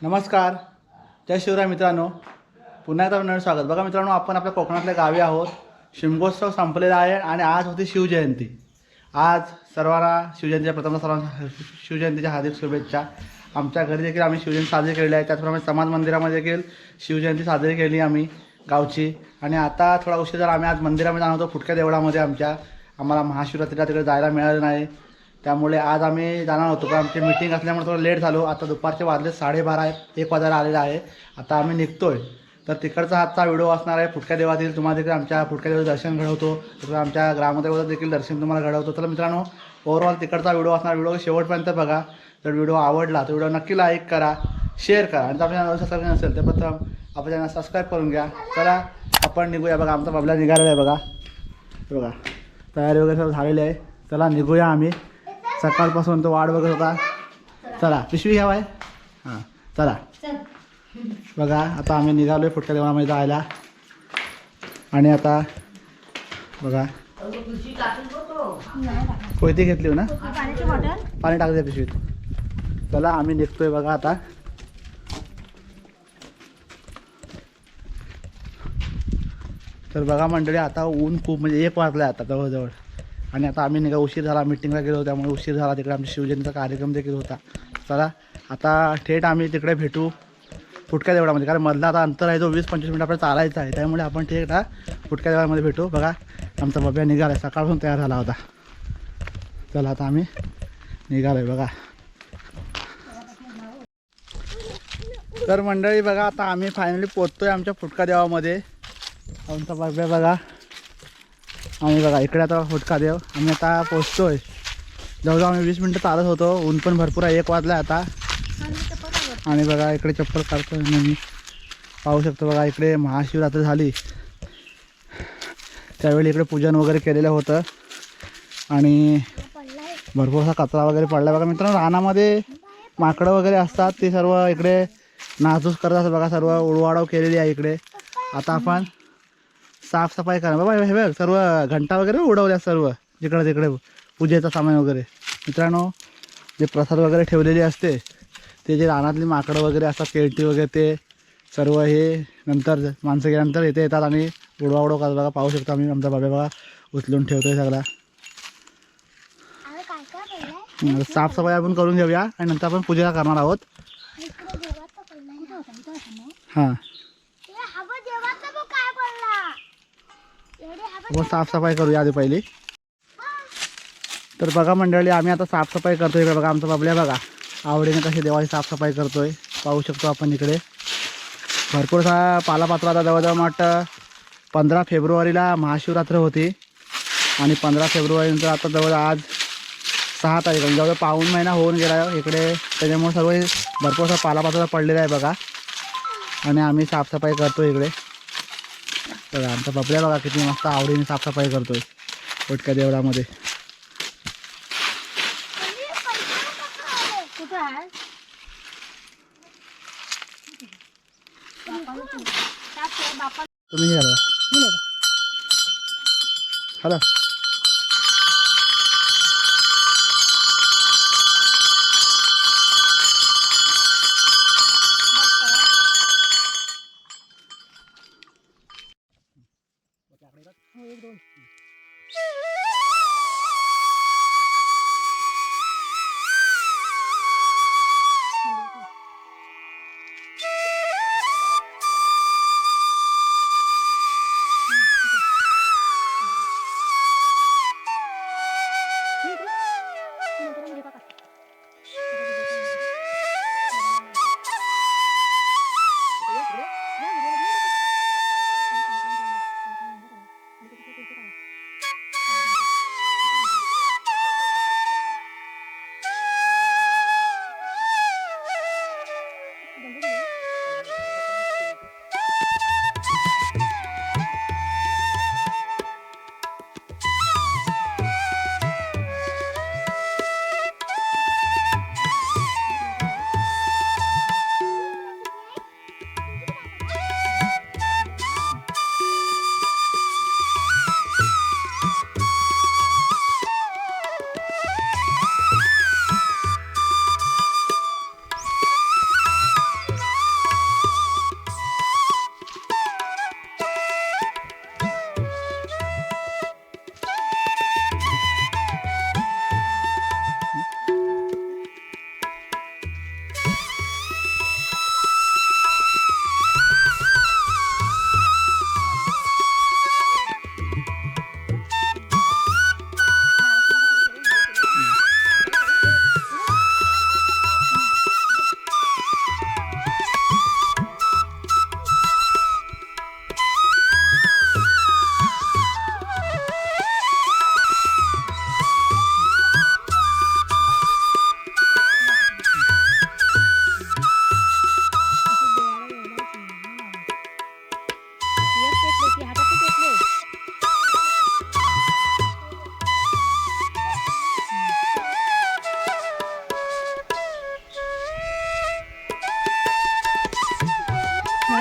नमस्कार, जय शिवराय मित्रांनो. पुन्हा एकदा नवीन स्वागत. बघा मित्रांनो, आपण आपल्या कोकणातल्या गावी आहोत. शिमगोत्सव संपलेला आहे आणि आज होती शिवजयंती. आज सर्वांना सर्वांना शिवजयंतीच्या हार्दिक शुभेच्छा. आमच्या घरी देखील आम्ही शिवजयंती साजरी केलेली आहे. त्याचप्रमाणे समाज मंदिरामध्ये देखील शिवजयंती साजरी केली आम्ही गावची. आणि आता थोडा उशीर झाला, आम्ही आज मंदिरामध्ये जाणार होतो फुटक्या देवळामध्ये. आम्हाला महाशिवरात्रीला तिकडे जायला मिळालं नाही, त्यामुळे आज आम्ही जाणार होतो. पण आमची मीटिंग असल्यामुळे थोडं लेट झालो. आता दुपारचे वाजले 12:30, 1 वाजायला आलेला आहे. आता आम्ही निघतोय. तर तिकडचा आजचा व्हिडिओ असणार आहे फुटक्या देवातील. तुम्हाला देखील आमच्या फुटक्या देवाचं दर्शन घडवतो, तर आमच्या ग्रामदेवताचं देखील दर्शन तुम्हाला घडवतो. तर मित्रांनो, ओव्हरऑल तिकडचा व्हिडिओ असणार. व्हिडिओ शेवटपर्यंत बघा. जर व्हिडिओ आवडला तर व्हिडिओ नक्की लाईक करा, शेअर करा. आणि जर आपल्या चॅनल सबस्क्राईब नसेल तर प्रथम आपल्या चॅनल सबस्क्राईब करून घ्या. चला आपण निघूया. बघा आमचा बाबला निघालेला आहे. बघा तयारी वगैरे सर्व झालेली आहे. चला निघूया आम्ही. सकाळपासून तो वाट बघत होता. चला पिशवी घ्या बाय. हां चला. बघा आता आम्ही निघालो आहे फुटक्या देवळामध्ये जायला. आणि आता बघा कोयती घेतली हो ना, पाणी टाकते पिशवीत. चला आम्ही निघतोय बघा आता. तर बघा मंडळी, आता ऊन खूप म्हणजे 1 वाजला आता जवळजवळ. आणि आता आम्ही उशीर झाला, मीटिंगला गेलो त्यामुळे उशीर झाला. तिकडे आमच्या शिवजयंतीचा कार्यक्रम देखील होता. चला आता थेट आम्ही तिकडे भेटू फुटक्या देवळामध्ये. कारण मधला आता अंतर आहे जो 20-25 मिनिट आपल्याला चालायचं आहे, त्यामुळे आपण थेट फुटक्या देवळामध्ये भेटू. बघा आमचा बब्या निघाला आहे, सकाळपासून तयार झाला होता. चला आता आम्ही निघालो आहे बघा. तर मंडळी बघा, आता आम्ही फायनली पोचतोय आमच्या फुटका देवामध्ये. आमचा बब्या बघा, आम्ही बघा इकडे आता फुटका देव. आम्ही आता पोचतोय. जवळजवळ आम्ही 20 मिनटं चालत होतो. ऊन पण भरपूर आहे, 1 वाजला आता. आणि बघा इकडे चप्पल काढतो मी, पाहू शकतो. बघा इकडे महाशिवरात्री झाली, त्यावेळी इकडे पूजन वगैरे केलेलं होतं. आणि भरपूरसा कचरा वगैरे पडला. बघा मित्रांनो, रानामध्ये माकडं वगैरे असतात, ते सर्व इकडे नासधूस करत असतात. बघा सर्व उडवाडव केलेली आहे इकडे. आता आपण साफसफाई करा. बाबा हे बघ, सर्व घंटा वगैरे उडवल्या, सर्व जिकडे तिकडे पूजेचं सामान वगैरे. मित्रांनो, जे प्रसाद वगैरे ठेवलेली असते, ते जे रानातली माकडं वगैरे असतात, केळटी वगैरे, ते सर्व हे नंतर माणसं गेल्यानंतर इथे येतात आणि उडवाउडव करतात. बघा पाहू शकतो आम्ही. आमचा बाबा बघा उचलून ठेवतोय सगळा. साफसफाई आपण करून घेऊया आणि नंतर आपण पूजेला करणार आहोत. हां आपण साफसफाई करूया आधी पहिली. तर बघा मंडळी, आम्ही आता साफसफाई करतोय. इकडे बघा आमचा बाबल्या बघा आवडीने कशी देवाची साफसफाई करतोय, पाहू शकतो आपण. इकडे भरपूरसा पालापाचोळा. आता जवळजवळ वाटतं 15 फेब्रुवारीला महाशिवरात्र होती आणि 15 फेब्रुवारीनंतर आता जवळ आज 6 तारीख, जवळ पाऊण महिना होऊन गेला इकडे. त्याच्यामुळे सर्व भरपूरसा पालापाचोळा पडलेला आहे बघा. आणि आम्ही साफसफाई करतो इकडे. बघा आमचा बाबल्या बघा किती मस्त आवडीने साफसफाई करतोय फुटक्या देवळामध्ये. तुम्ही घ्या हॅलो.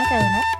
काय होणार?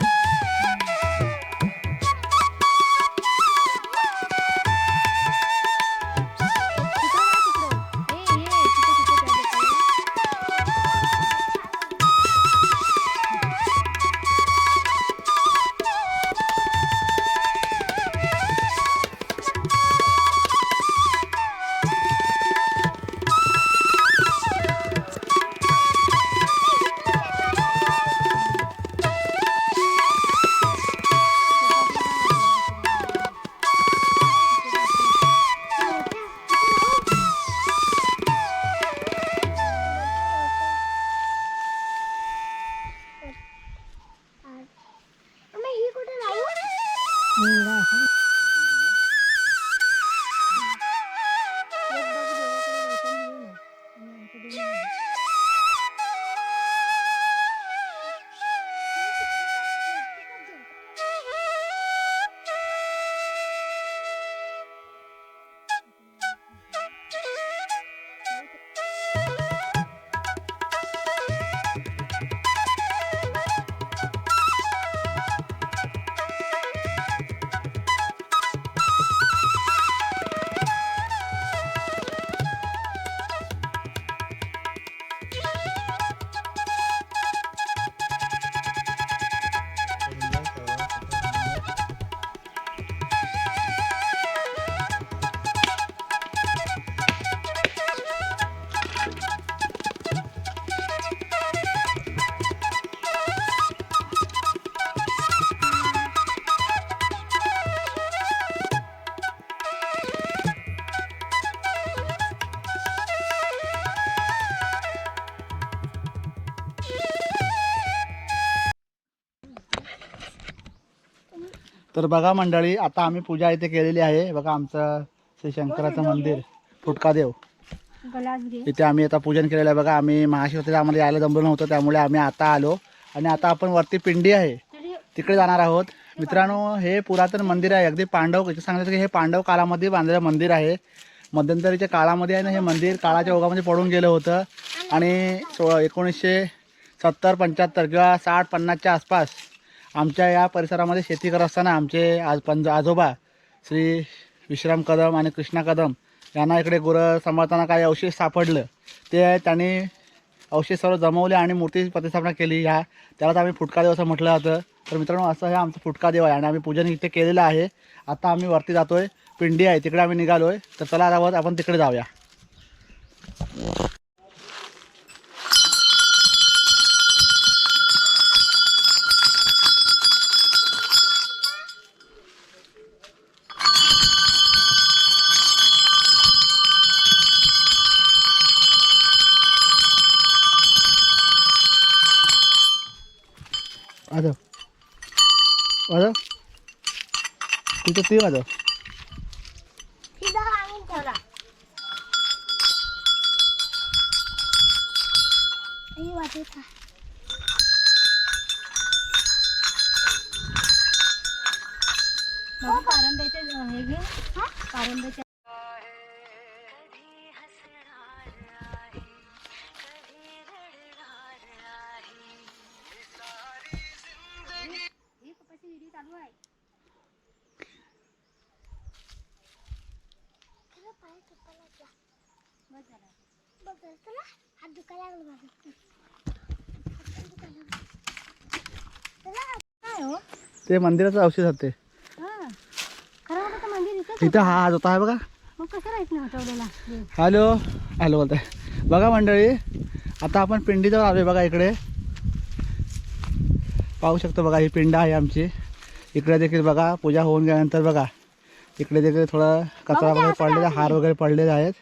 तर बघा मंडळी, आता आम्ही पूजा इथे केलेली आहे. बघा आमचं श्री शंकराचं मंदिर फुटकादेव, इथे आम्ही आता पूजन केलेलं आहे. बघा आम्ही महाशिवरात्रीला आम्हाला यायला जमलं नव्हतं, त्यामुळे आम्ही आता आलो आणि आता आपण वरती पिंडी आहे तिकडे जाणार आहोत. मित्रांनो, हे पुरातन मंदिर आहे. अगदी पांडव, इथे सांगितलं की हे पांडव काळामध्ये बांधलेलं मंदिर आहे. मध्यंतरीच्या काळामध्ये आहे ना, हे मंदिर काळाच्या ओघामध्ये पडून गेलं होतं आणि 1970, 75 किंवा 60, 50च्या आसपास आमच्या या परिसरामध्ये शेती करत असताना आमचे आजोबा श्री विश्राम कदम आणि कृष्णा कदम यांना इकडे गुरं सांभाळताना काही अवशेष सापडलं. ते त्यांनी अवशेष सर्व जमवले आणि मूर्ती प्रतिष्ठापना केली. त्यालाच आम्ही फुटकादेव असं म्हटलं जातं. तर मित्रांनो, असं हे आमचं फुटकादेव आहे आणि आम्ही पूजन इथे केलेलं आहे. आता आम्ही वरती जातोय, पिंडी आहे तिकडे आम्ही निघालोय. तर चला रावत आपण तिकडे जाऊया. वाजव वाजव, तिथं ती वाजव. ते मंदिराचं अवशेष होते इथं. हा आज होता आहे बघा. हॅलो हॅलो बोलताय. बघा मंडळी, आता आपण पिंडीजवळ आलोय. बघा इकडे पाहू शकतो. बघा ही पिंड आहे आमची. इकडे देखील बघा पूजा होऊन गेल्यानंतर बघा इकडे देखील थोडा कचरा वगैरे पडलेला, हार वगैरे पडलेले आहेत.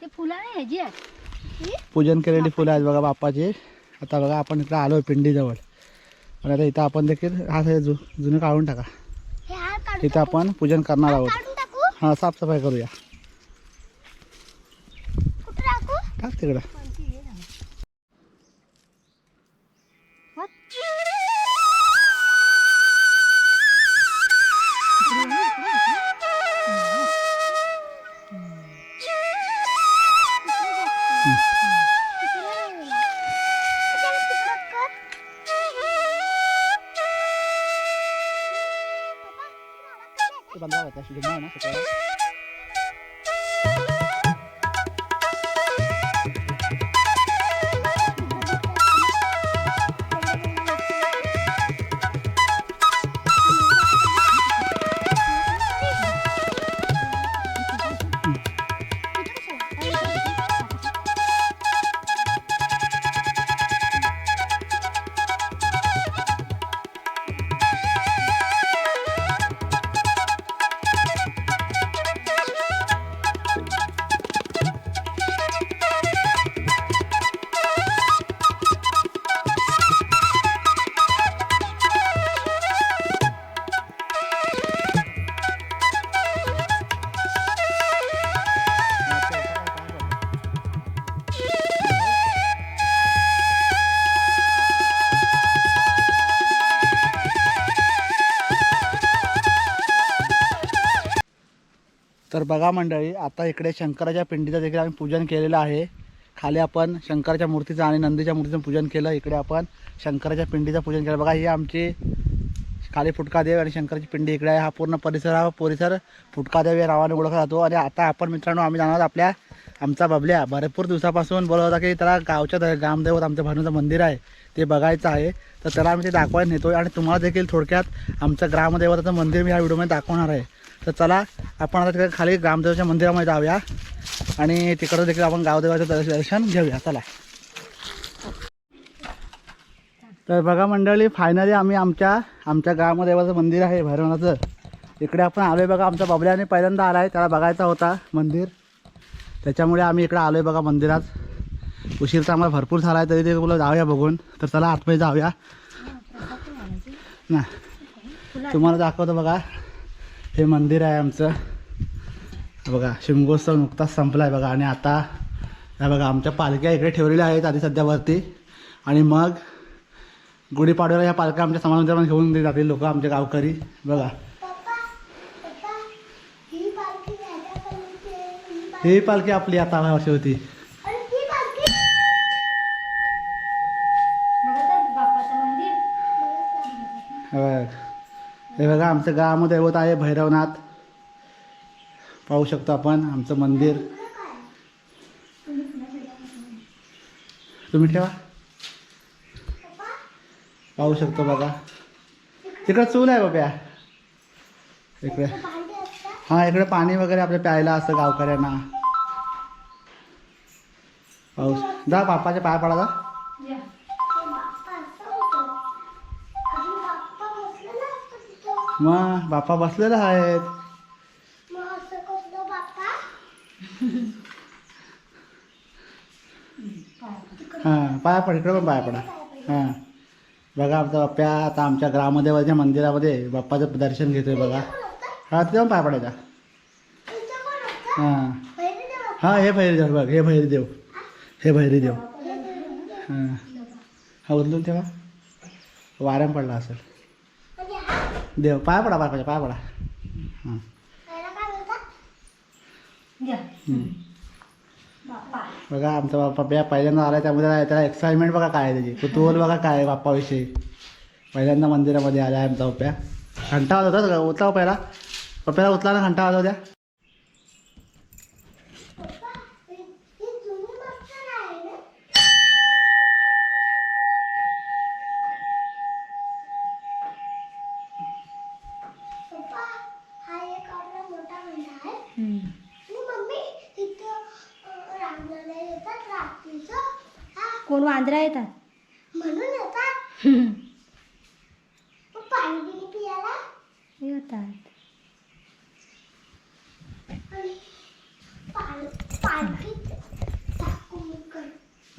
पूजन केलेली फुलं आहेत बघा बाप्पाची. आता बघा आपण इकडे आलोय पिंडीजवळ आणि आता इथं आपण देखील हा जुनं काढून टाका. इथं आपण पूजन करणार आहोत. हां, साफसफाई करूया. टाक तिकडं. 15 होता शुभ आहे ना सकाळी. तर बघा मंडळी, आता इकडे शंकराच्या पिंडीचं देखील आम्ही पूजन केलेलं आहे. खाली आपण शंकराच्या मूर्तीचं आणि नंदीच्या मूर्तीचं पूजन केलं. इकडे आपण शंकराच्या पिंडीचं पूजन केलं. बघा ही आमची खाली फुटकादेव आणि शंकराची पिंडी इकडे आहे. हा पूर्ण परिसर फुटकादेव या नावाने ओळखला जातो. आणि आता आपण मित्रांनो आम्ही जाणार आपल्या आमचा बबल्या भरपूर दिवसापासून बोलत होता की त्याला गावच्या ग्रामदैवत आमच्या भानुचं मंदिर आहे ते बघायचं आहे. तर त्याला आम्ही ते दाखवायला नेतो आणि तुम्हाला देखील थोडक्यात आमचं ग्रामदैवताचं मंदिर मी ह्या व्हिडिओमध्ये दाखवणार आहे. तर चला आपण आता तिकडे खाली ग्रामदेवाच्या मंदिरामध्ये जाऊया आणि तिकडं देखील आपण गावदेवाचं दर्शन घेऊया. चला. तर बघा मंडळी, फायनली आम्ही आमच्या ग्रामदेवाचं मंदिर आहे भैरवनाथचं. इकडे आपण आलो आहे. बघा आमचा बबल्याने पहिल्यांदा आला आहे, त्याला बघायचा होता मंदिर, त्याच्यामुळे आम्ही इकडे आलो आहे बघा मंदिरात. उशीर तर आम्हाला भरपूर झाला आहे, तरी ते बोला जाऊया बघून. तर चला आतमध्ये जाऊया ना. तुम्हाला दाखवतो बघा, हे मंदिर आहे आमचं. बघा शिमगोत्सव नुकताच संपला आहे बघा. आणि आता हे बघा आमच्या पालख्या इकडे ठेवलेल्या आहेत आधी सध्यावरती. आणि मग गुढीपाडव्याला ह्या पालख्या आमच्या समाजामध्ये घेऊन जातील लोक, आमचे गावकरी. बघा ही पालखी आपली आता वर्षी होती. हे बघा आमचं ग्रामदैवत आहे भैरवनाथ. पाहू शकतो आपण आमचं मंदिर. तुम्ही ठेवा, पाहू शकतो बघा. तिकडे चूल आहे बाब्या इकडे. हां इकडे पाणी वगैरे आपल्या प्यायला असतं गावकऱ्यांना. पाऊस जा बाप्पाच्या पाया पडा जा. मग बाप्पा बसलेला आहेत. हां पाया पड, इकडे पण पाया पडा. हां बघा आमचा बाप्पा आता आमच्या ग्रामदेवाच्या मंदिरामध्ये बाप्पाचं दर्शन घेतोय बघा. हां तिथे पण पाया पडायचा. हां हां हे भैरीदेव बघ, हे भैरीदेव, हे भैरीदेव. हां हा उचलून ठेवा, वाऱ्याम पडला असेल. देव पाया पडा, पाया पडा. हां बघा आमचा बाप्पा पहिल्यांदा आला, त्यामध्ये त्याला एक्साइटमेंट बघा काय आहे, त्याची कुतूहल बघा काय आहे बाप्पाविषयी. पहिल्यांदा मंदिरामध्ये आला आहे आमचा बाप्पा. घंटा वाजवता होता, उचला पहिला पप्प्याला उचला ना, घंटा वाजव द्या. कोण वांदरा येतात म्हणून येतात. पाणी बिणी पियाला येतात.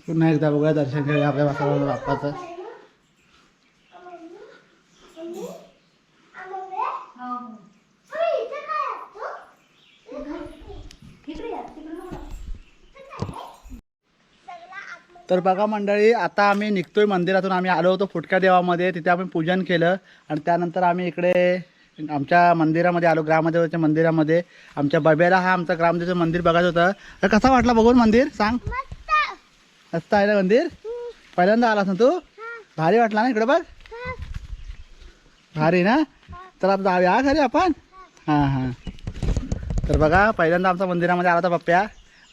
पुन्हा एकदा बघा दर्शन घेऊया आपल्या बाप्पाचं. तर बघा मंडळी, आता आम्ही निघतोय मंदिरातून. आम्ही आलो होतो फुटक्या देवामध्ये, तिथे आम्ही पूजन केलं आणि त्यानंतर आम्ही इकडे आमच्या मंदिरामध्ये आलो, ग्रामदेवाच्या मंदिरामध्ये. आमच्या बब्याला हा आमचा ग्रामदेवाचं मंदिर बघायचं होतं. तर कसा वाटला बघून मंदिर सांग? मस्त आहे ना मंदिर? पहिल्यांदा आलास ना तू? भारी वाटला ना इकडं बघ? भारी ना? तर आता जाऊया घरी आपण. हां. तर बघा पहिल्यांदा आमच्या मंदिरामध्ये आला होता पप्प्या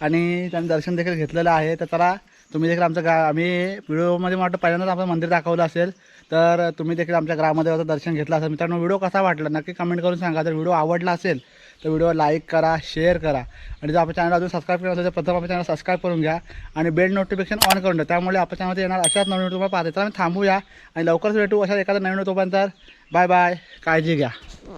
आणि त्यांनी दर्शन देखील घेतलेलं आहे. तर चला तुम्ही देखील आमचं आम्ही व्हिडिओमध्ये मला वाटतं पहिल्यांदाच आपलं मंदिर दाखवलं असेल. तर तुम्ही देखील आमच्या ग्रामदेवता दर्शन घेतलं असेल. मित्रांनो व्हिडिओ कसा वाटला नक्की कमेंट करून सांगा. जर व्हिडिओ आवडला असेल तर व्हिडिओ लाईक करा, शेअर करा आणि जर आपल्या चॅनल अजून सबस्क्राईब केलं असेल तर प्रथम आपल्या चॅनल सबस्क्राईब करून घ्या आणि बेल नोटिफिकेशन ऑन करून द्या. त्यामुळे आपल्या चॅनलमध्ये येणार अशाच नवीन तुम्हाला पाहता. तर आम्ही थांबूया आणि लवकरच भेटू अशा एखादा नवीन तोपर्यंत बाय बाय, काळजी घ्या.